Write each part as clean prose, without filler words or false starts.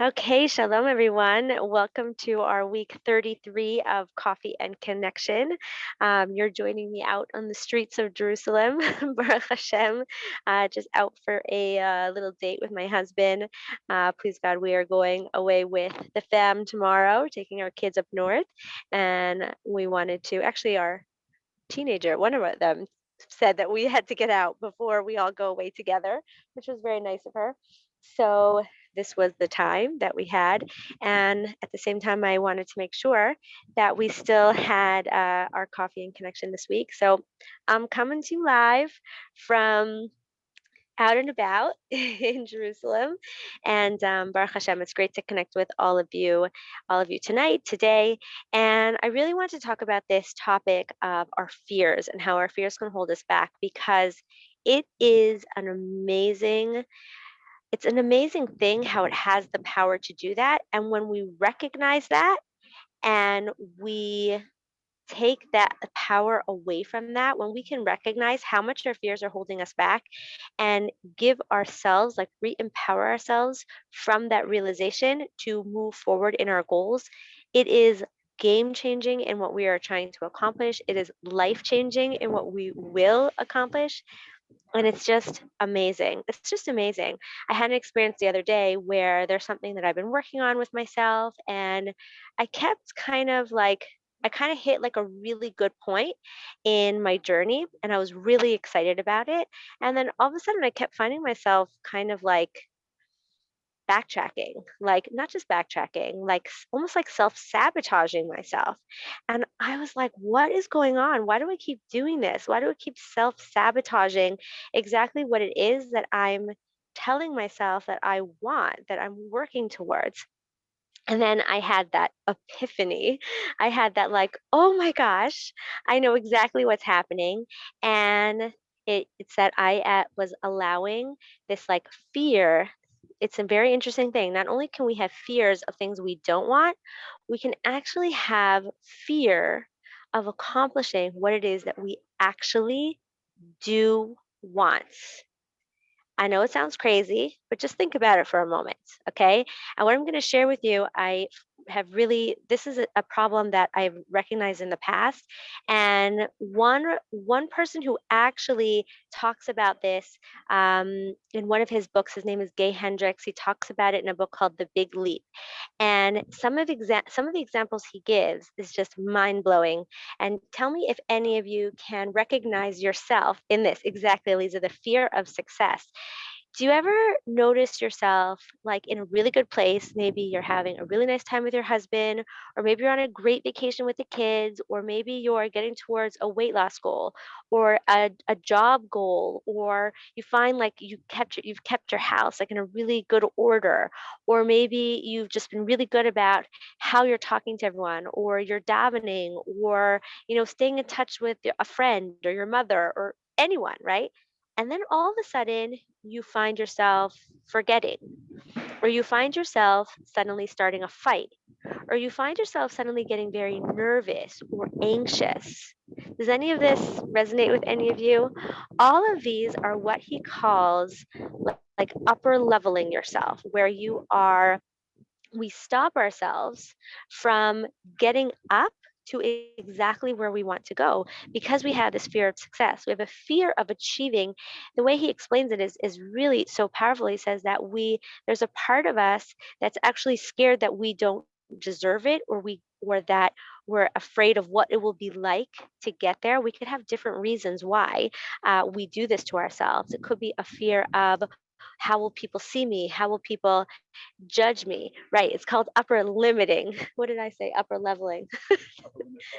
Okay, shalom everyone. Welcome to our week 33 of Coffee and Connection. You're joining me out on the streets of Jerusalem, Baruch Hashem, just out for a little date with my husband. Please God, we are going away with the fam tomorrow, taking our kids up north. And we wanted to, actually, our teenager, one of them said that we had to get out before we all go away together, which was very nice of her. So this was the time that we had. And at the same time, I wanted to make sure that we still had our coffee and connection this week. So I'm coming to you live from out and about in Jerusalem. And Baruch Hashem, it's great to connect with all of you tonight, today. And I really want to talk about this topic of our fears and how our fears can hold us back because it is it's an amazing thing how it has the power to do that. And when we recognize that and we take that power away from that, when we can recognize how much our fears are holding us back and give ourselves, like re-empower ourselves from that realization to move forward in our goals, it is game changing in what we are trying to accomplish. It is life changing in what we will accomplish. And it's just amazing. It's just amazing. I had an experience the other day where there's something that I've been working on with myself, and I kept kind of like, I kind of hit like a really good point in my journey, and I was really excited about it. And then all of a sudden, I kept finding myself kind of like backtracking, like not just backtracking, like almost like self-sabotaging myself. And I was like, what is going on? Why do I keep doing this? Why do I keep self-sabotaging exactly what it is that I'm telling myself that I want, that I'm working towards? And then I had that epiphany. I had that, like, oh my gosh, I know exactly what's happening. And it's that I was allowing this like fear. It's a very interesting thing. Not only can we have fears of things we don't want, we can actually have fear of accomplishing what it is that we actually do want. I know it sounds crazy, but just think about it for a moment, okay? And what I'm going to share with you, have really this is a problem that I've recognized in the past, and one person who actually talks about this in one of his books. His name is Gay Hendricks. He talks about it in a book called The Big Leap, and some of the examples he gives is just mind blowing. And tell me if any of you can recognize yourself in this exactly, Lisa, the fear of success. Do you ever notice yourself like in a really good place? Maybe you're having a really nice time with your husband, or maybe you're on a great vacation with the kids, or maybe you're getting towards a weight loss goal or a job goal, or you find like you've kept your house like in a really good order, or maybe you've just been really good about how you're talking to everyone, or you're davening, or staying in touch with a friend or your mother or anyone, right? And then all of a sudden, you find yourself forgetting, or you find yourself suddenly starting a fight, or you find yourself suddenly getting very nervous or anxious. Does any of this resonate with any of you? All of these are what he calls like upper leveling yourself, where we stop ourselves from getting up to exactly where we want to go because we have this fear of success. We have a fear of achieving. The way he explains it is really so powerful. He says that there's a part of us that's actually scared that we don't deserve it, or that we're afraid of what it will be like to get there. We could have different reasons why we do this to ourselves. It could be a fear of, how will people see me? How will people judge me? Right. It's called upper limiting. What did I say? Upper leveling.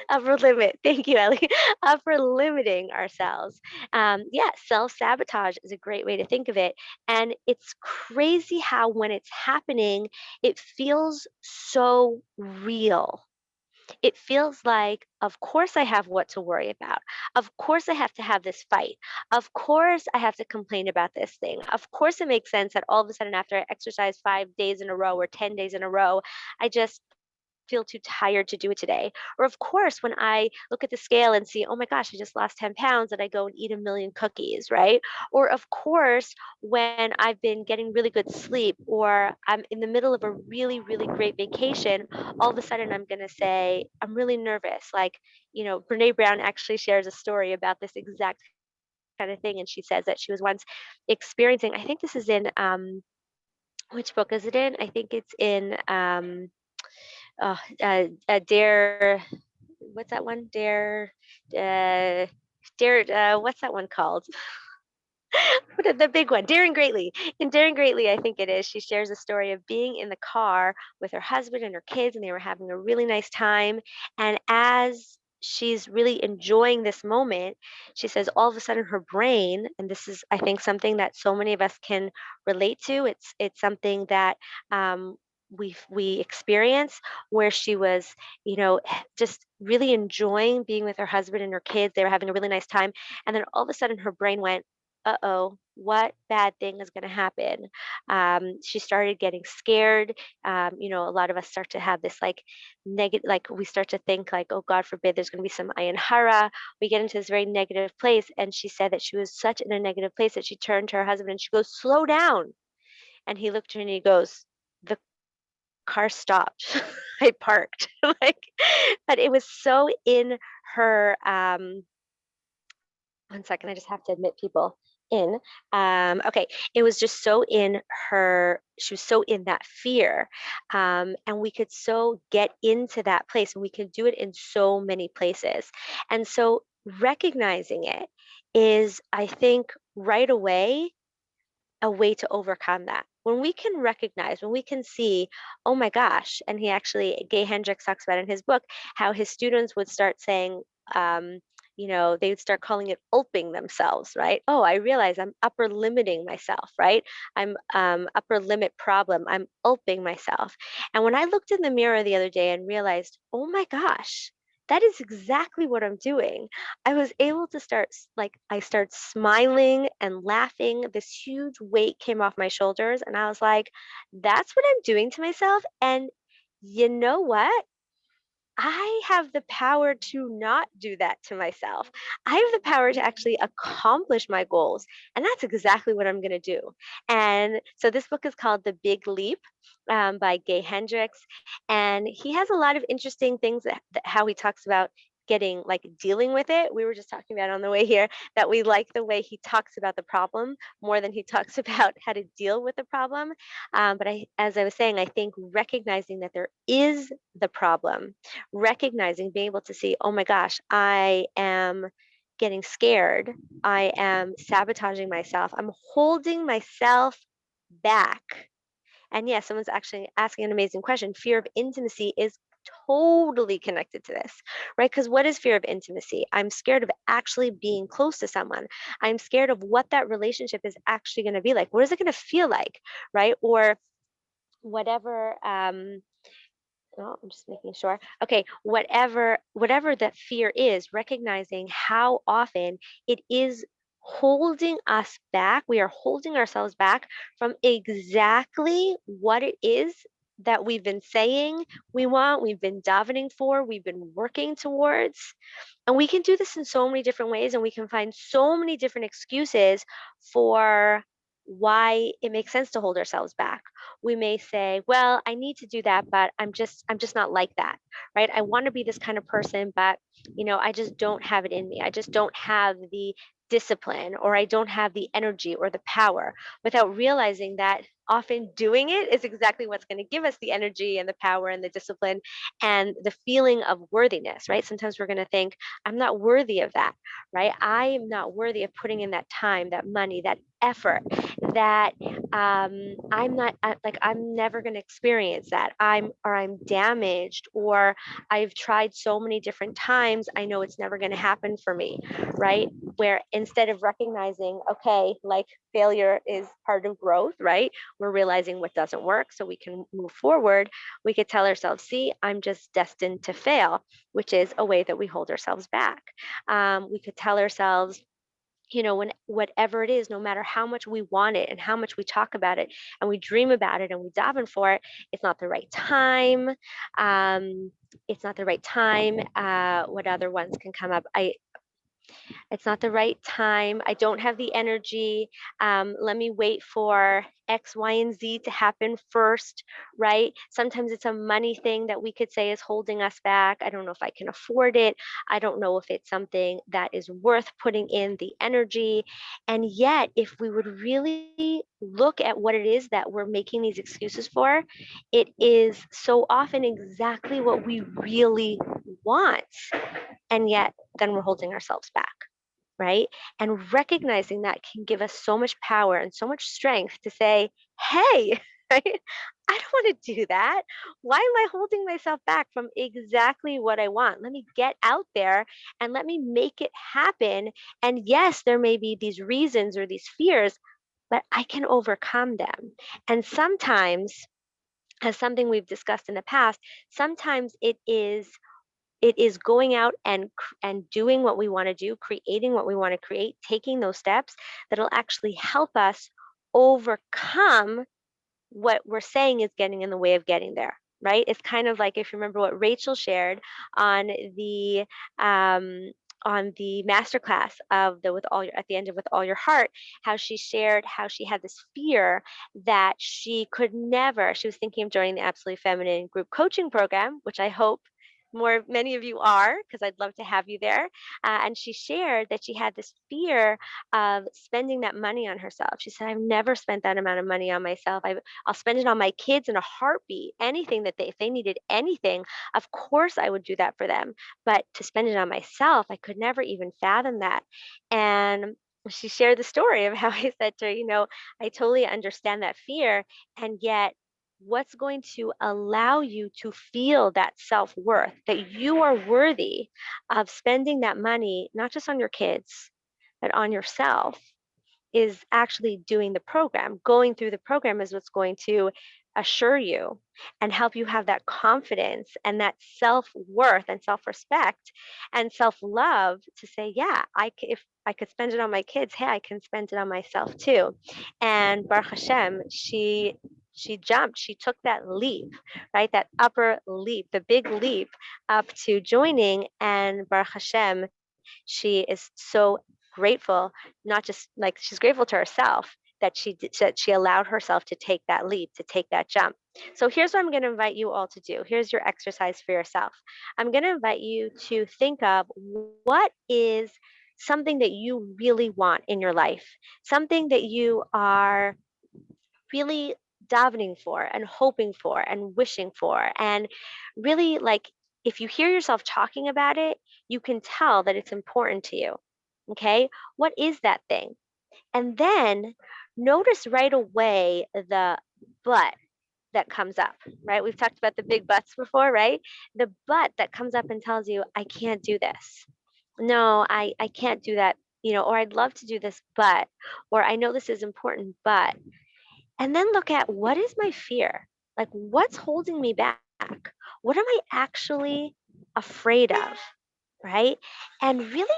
Upper limit. Thank you, Ellie. Upper limiting ourselves. Yeah, self sabotage is a great way to think of it. And it's crazy how when it's happening, it feels so real. It feels like, of course, I have what to worry about. Of course, I have to have this fight. Of course, I have to complain about this thing. Of course, it makes sense that all of a sudden, after I exercise 5 days in a row or 10 days in a row, I just feel too tired to do it today. Or, of course, when I look at the scale and see, oh my gosh, I just lost 10 pounds, and I go and eat a million cookies, right? Or, of course, when I've been getting really good sleep, or I'm in the middle of a really, really great vacation, all of a sudden I'm going to say, I'm really nervous. Like, Brene Brown actually shares a story about this exact kind of thing. And she says that she was once experiencing, I think this is in, which book is it in? I think it's in Dare. What's that one? Uh, Dare. What's that one called? The big one, Daring Greatly. In Daring Greatly, I think it is, she shares a story of being in the car with her husband and her kids, and they were having a really nice time. And as she's really enjoying this moment, she says all of a sudden her brain, and this is, I think, something that so many of us can relate to. It's something that we experience, where she was, just really enjoying being with her husband and her kids. They were having a really nice time, and then all of a sudden her brain went, uh-oh, what bad thing is going to happen? She started getting scared. A lot of us start to have this like negative, like we start to think like, oh, God forbid, there's going to be some ayin hara. We get into this very negative place. And she said that she was such in a negative place that she turned to her husband and she goes, slow down. And he looked at her and he goes, the car stopped. I parked. Like, but it was so in her, 1 second, I just have to admit people in. Okay, it was just so in her, she was so in that fear. And we could so get into that place, and we can do it in so many places. And so recognizing it is, I think, right away a way to overcome that. When we can recognize, when we can see, oh my gosh, and he actually, Gay Hendricks talks about in his book how his students would start saying, they would start calling it ulping themselves, right? Oh, I realize I'm upper limiting myself, right? I'm upper limit problem. I'm ulping myself. And when I looked in the mirror the other day and realized, oh my gosh, that is exactly what I'm doing. I was able to I started smiling and laughing. This huge weight came off my shoulders, and I was like, that's what I'm doing to myself. And you know what? I have the power to not do that to myself. I have the power to actually accomplish my goals. And that's exactly what I'm going to do. And so this book is called The Big Leap, by Gay Hendricks. And he has a lot of interesting things how he talks about getting like dealing with it. We were just talking about on the way here that we like the way he talks about the problem more than he talks about how to deal with the problem. As I was saying, I think recognizing that there is the problem, recognizing, being able to see, oh my gosh, I am getting scared. I am sabotaging myself. I'm holding myself back. And yes, someone's actually asking an amazing question. Fear of intimacy is totally connected to this, right? Because what is fear of intimacy? I'm scared of actually being close to someone. I'm scared of what that relationship is actually going to be like. What is it going to feel like, right? Or whatever. Oh, I'm just making sure. Okay, whatever that fear is, recognizing how often it is holding us back. We are holding ourselves back from exactly what it is that we've been saying we want, we've been davening for, we've been working towards. And we can do this in so many different ways, and we can find so many different excuses for why it makes sense to hold ourselves back. We may say, well, I need to do that, but I'm just not like that, right? I want to be this kind of person, but I just don't have it in me. I just don't have the discipline, or I don't have the energy or the power, without realizing that often doing it is exactly what's going to give us the energy and the power and the discipline and the feeling of worthiness, right? Sometimes we're going to think, I'm not worthy of that, right? I am not worthy of putting in that time, that money, that effort, that I'm not like I'm never going to experience that. I'm damaged, or I've tried so many different times. I know it's never going to happen for me, right? Where instead of recognizing, okay, like failure is part of growth, right? We're realizing what doesn't work so we can move forward. We could tell ourselves, see, I'm just destined to fail, which is a way that we hold ourselves back. We could tell ourselves, when whatever it is, no matter how much we want it and how much we talk about it and we dream about it and we daven for it, it's not the right time. It's not the right time. What other ones can come up? It's not the right time. I don't have the energy. Let me wait for X, Y, and Z to happen first, right? Sometimes it's a money thing that we could say is holding us back. I don't know if I can afford it. I don't know if it's something that is worth putting in the energy. And yet, if we would really look at what it is that we're making these excuses for, it is so often exactly what we really want. And yet, then we're holding ourselves back, right? And recognizing that can give us so much power and so much strength to say, hey, right? I don't want to do that. Why am I holding myself back from exactly what I want? Let me get out there and let me make it happen. And yes, there may be these reasons or these fears, but I can overcome them. And sometimes, as something we've discussed in the past, sometimes it is going out and doing what we want to do, creating what we want to create, taking those steps that'll actually help us overcome what we're saying is getting in the way of getting there, right? It's kind of like, if you remember what Rachel shared on the um, masterclass of the with all your at the end of with all your heart, how she shared how she had this fear that she could never. She was thinking of joining the Absolutely Feminine group coaching program, which I hope many of you are, because I'd love to have you there. And she shared that she had this fear of spending that money on herself. She said, I've never spent that amount of money on myself. I'll spend it on my kids in a heartbeat. Anything that if they needed anything, of course I would do that for them. But to spend it on myself, I could never even fathom that. And she shared the story of how I said to her, I totally understand that fear. And yet, what's going to allow you to feel that self worth, that you are worthy of spending that money, not just on your kids, but on yourself, is actually doing the program. Going through the program is what's going to assure you and help you have that confidence and that self worth and self respect and self love to say, yeah, if I could spend it on my kids, hey, I can spend it on myself too. And Baruch Hashem, she jumped, she took that leap, right? That upper leap, the big leap up to joining. And Baruch Hashem, she is so grateful, not just like she's grateful to herself that she allowed herself to take that leap, to take that jump. So here's what I'm going to invite you all to do. Here's your exercise for yourself. I'm going to invite you to think of what is something that you really want in your life, something that you are really davening for and hoping for and wishing for. And really, like, if you hear yourself talking about it, you can tell that it's important to you. Okay. What is that thing? And then notice right away the but that comes up, right? We've talked about the big buts before, right? The but that comes up and tells you, I can't do this. No, I can't do that, or I'd love to do this, but, or I know this is important, but. And then look at, what is my fear? Like, what's holding me back? What am I actually afraid of? Right? And really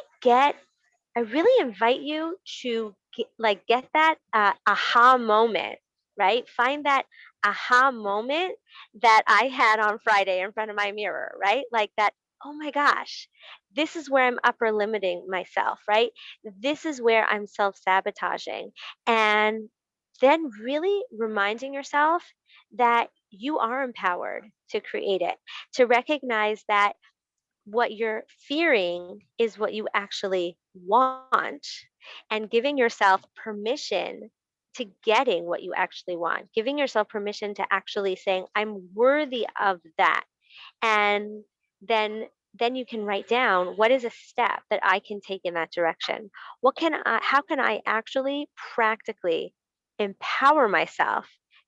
I really invite you to get that aha moment, right? Find that aha moment that I had on Friday in front of my mirror, right? Like that, oh my gosh, this is where I'm upper limiting myself, right? This is where I'm self sabotaging. And then really reminding yourself that you are empowered to create it, to recognize that what you're fearing is what you actually want, and giving yourself permission to getting what you actually want, giving yourself permission to actually saying, I'm worthy of that. And then you can write down, what is a step that I can take in that direction? How can I actually practically empower myself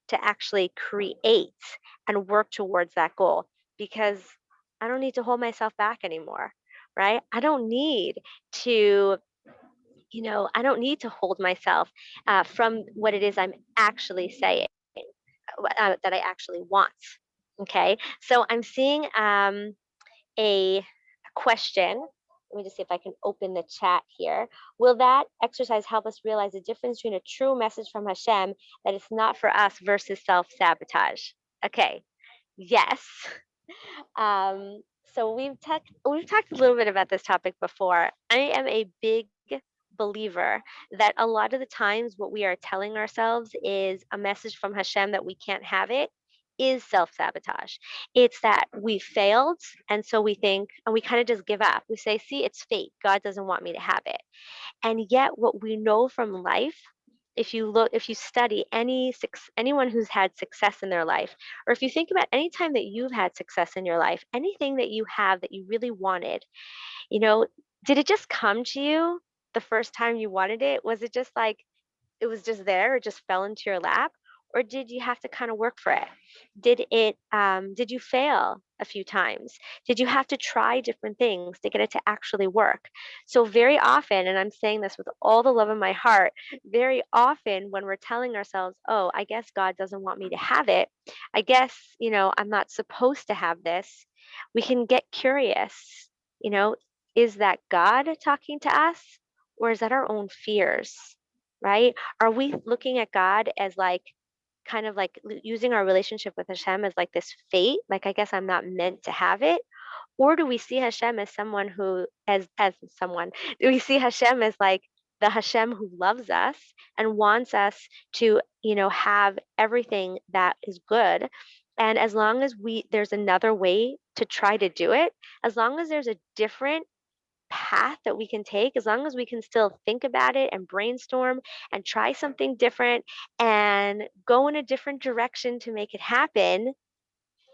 to actually create and work towards that goal? Because I don't need to hold myself back anymore, right? To I don't need to hold myself from what it is I'm actually saying, that I actually want. Okay, so I'm seeing a question let me just see if I can open the chat here. Will that exercise help us realize the difference between a true message from Hashem that it's not for us versus self sabotage? Okay, yes. So we've talked a little bit about this topic before. I am a big believer that a lot of the times what we are telling ourselves is a message from Hashem that we can't have it is self-sabotage. It's that we failed and so we think and we kind of just give up. We say, "See, it's fate. God doesn't want me to have it." And yet what we know from life, if you study anyone who's had success in their life, or if you think about any time that you've had success in your life, anything that you have that you really wanted, you know, did it just come to you the first time you wanted it? Was it just like it was just there, it just fell into your lap? Or did you have to kind of work for it? Did you fail a few times? Did you have to try different things to get it to actually work? So very often, and I'm saying this with all the love in my heart, very often when we're telling ourselves, oh, I guess God doesn't want me to have it, I guess, I'm not supposed to have this, we can get curious, you know, is that God talking to us, or is that our own fears? Right? Are we looking at God as like kind of like using our relationship with Hashem as like this fate? Like, I guess I'm not meant to have it. Or do we see Hashem as someone who, as someone, do we see Hashem as like the Hashem who loves us and wants us to, have everything that is good? And as long as there's another way to try to do it, as long as there's a different path that we can take, as long as we can still think about it and brainstorm and try something different and go in a different direction to make it happen,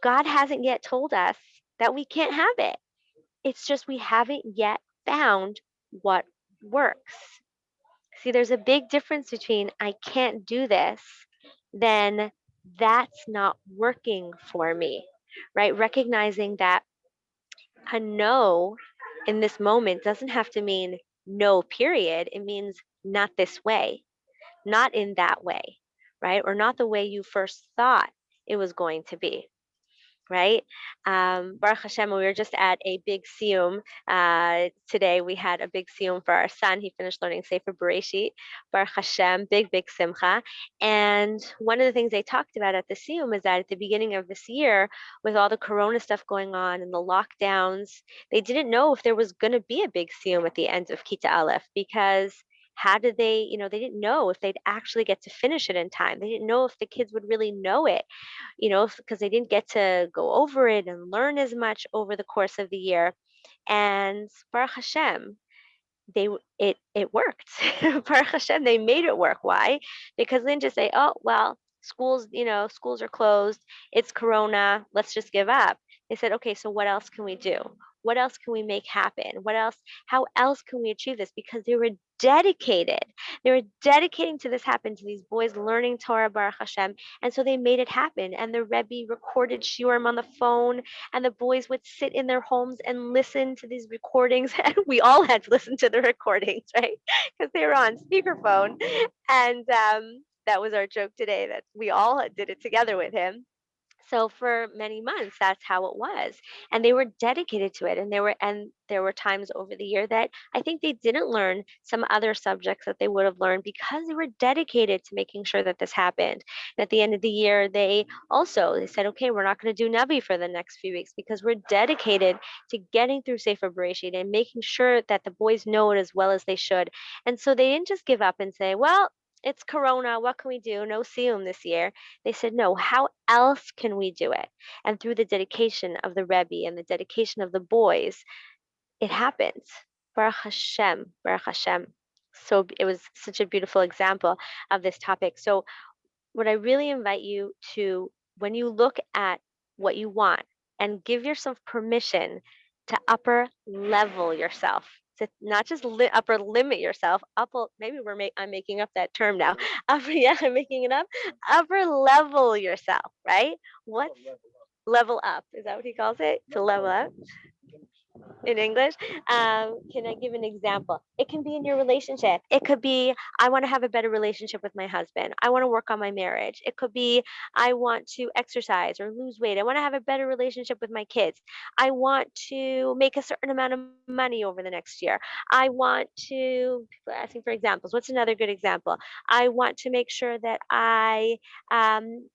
God hasn't yet told us that we can't have it. It's just we haven't yet found what works. See, there's a big difference between I can't do this, then that's not working for me, right? Recognizing that a no in this moment doesn't have to mean no, period. It means not this way, not in that way, right? Or not the way you first thought it was going to be, right? Baruch Hashem, we were just at a big siyum. Today we had a big siyum for our son. He finished learning Sefer Bereshit. Baruch Hashem, big, big simcha. And one of the things they talked about at the siyum is that at the beginning of this year, with all the corona stuff going on and the lockdowns, they didn't know if there was going to be a big siyum at the end of Kita Aleph because how did they didn't know if they'd actually get to finish it in time. They didn't know if the kids would really know it, because they didn't get to go over it and learn as much over the course of the year. And Baruch Hashem, it worked. Baruch Hashem, they made it work. Why? Because they didn't just say, "Oh, well, schools are closed. It's Corona. Let's just give up." They said, "Okay, so what else can we do? What else can we make happen? What else? How else can we achieve this?" Because they were dedicated. They were dedicating to this happen, to these boys learning Torah, Baruch Hashem, and so they made it happen. And the Rebbe recorded shiurim on the phone, and the boys would sit in their homes and listen to these recordings, and we all had to listen to the recordings, right? Because they were on speakerphone. And that was our joke today, that we all did it together with him. So for many months, that's how it was. And they were dedicated to it. And there were times over the year that I think they didn't learn some other subjects that they would have learned because they were dedicated to making sure that this happened. And at the end of the year, they said, okay, we're not going to do Nabi for the next few weeks because we're dedicated to getting through Sefer Bereshit and making sure that the boys know it as well as they should. And so they didn't just give up and say, well, it's Corona. What can we do? No Siyum this year. They said, no, how else can we do it? And through the dedication of the Rebbe and the dedication of the boys, it happens. Baruch Hashem, Baruch Hashem. So it was such a beautiful example of this topic. So what I really invite you to, when you look at what you want, and give yourself permission to upper level yourself, to not just upper limit yourself. Upper, maybe I'm making up that term now. Upper, yeah, I'm making it up. Upper level yourself, right? What's level up? Is that what he calls it? To level up? in English. Can I give an example? It can be in your relationship. It could be, I want to have a better relationship with my husband. I want to work on my marriage. It could be, I want to exercise or lose weight. I want to have a better relationship with my kids. I want to make a certain amount of money over the next year. I want to, people are asking for examples. What's another good example? I want to make sure that um,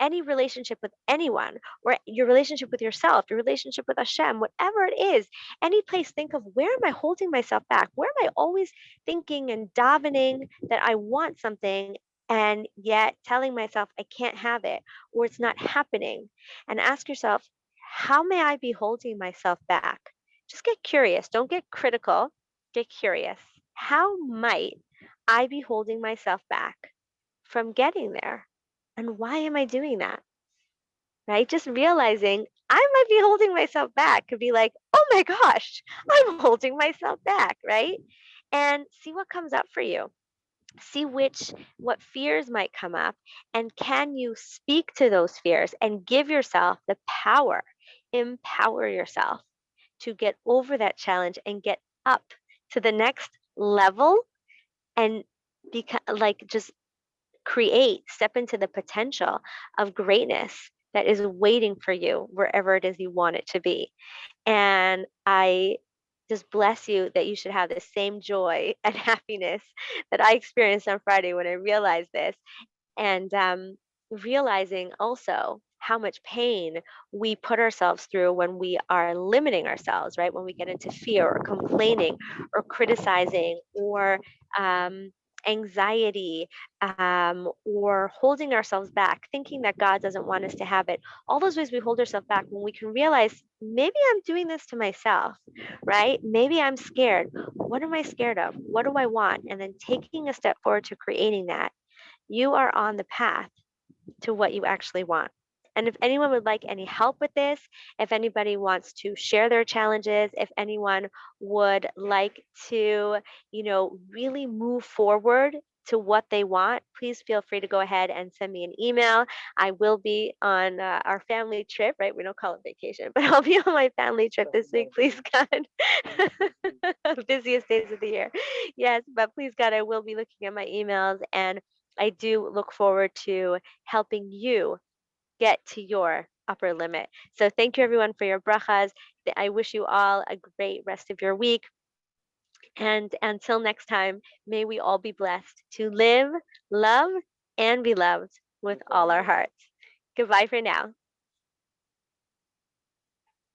any relationship with anyone, or your relationship with yourself, your relationship with Hashem, whatever it is, any place, think of, where am I holding myself back? Where am I always thinking and davening that I want something and yet telling myself I can't have it or it's not happening? And ask yourself, how may I be holding myself back? Just get curious. Don't get critical. Get curious. How might I be holding myself back from getting there? And why am I doing that? Right? Just realizing I might be holding myself back could be like, oh my gosh, I'm holding myself back, right? And see what comes up for you. See what fears might come up, and can you speak to those fears and give yourself the power, empower yourself to get over that challenge and get up to the next level and just step into the potential of greatness that is waiting for you wherever it is you want it to be. And I just bless you that you should have the same joy and happiness that I experienced on Friday when I realized this. And realizing also how much pain we put ourselves through when we are limiting ourselves, right? When we get into fear or complaining or criticizing or um, anxiety, or holding ourselves back, thinking that God doesn't want us to have it. All those ways we hold ourselves back, when we can realize, maybe I'm doing this to myself, right? Maybe I'm scared. What am I scared of? What do I want? And then taking a step forward to creating that, you are on the path to what you actually want. And if anyone would like any help with this, if anybody wants to share their challenges, if anyone would like to, really move forward to what they want, please feel free to go ahead and send me an email. I will be on our family trip, right? We don't call it vacation, but I'll be on my family trip this week, please God. Busiest days of the year. Yes, but please God, I will be looking at my emails, and I do look forward to helping you get to your upper limit. So thank you everyone for your brachas. I wish you all a great rest of your week. And until next time, may we all be blessed to live, love, and be loved with all our hearts. Goodbye for now.